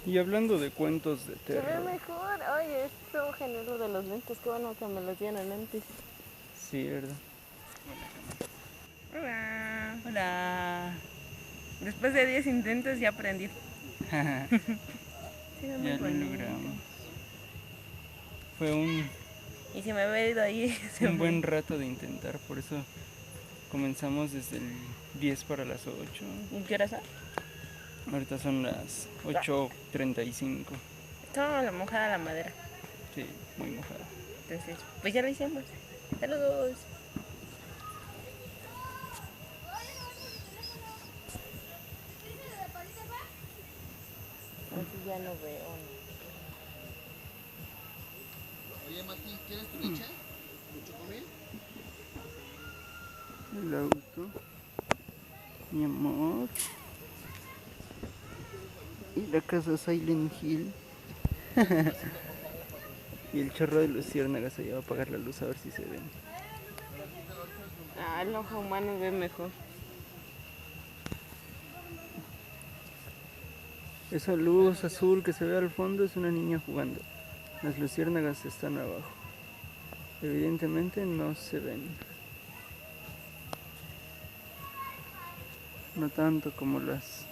Y hablando de cuentos de Se ve terror. mejor. Ay, esto genial lo de los lentes. Qué bueno que me los dieron antes. Sí, ¿verdad? Hola. Hola. Después de 10 intentos ya aprendí. Se ve muy Ya lo bonito. logramos. Fue Y si me hubiera ido ahí, se un me... buen rato de intentar, por eso comenzamos desde el 10 para las 8. ¿Qué hora son? Ahorita son las 8:35. Estaba la mojada la madera. Sí, muy mojada. Entonces, pues ya lo hicimos. Saludos. Así ya no veo. Oye, Mati, ¿quieres tu leche? ¿Tu chocomil? El auto. Mi amor. Y la casa Silent Hill. Y el chorro de luciérnagas allá va a apagar la luz a ver si se ven. Ah, el ojo humano ve mejor. Esa luz azul que se ve al fondo es una niña jugando. Las luciérnagas están abajo. Evidentemente no se ven. No tanto como las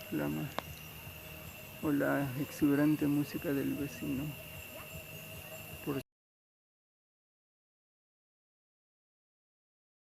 flamas o la exuberante música del vecino.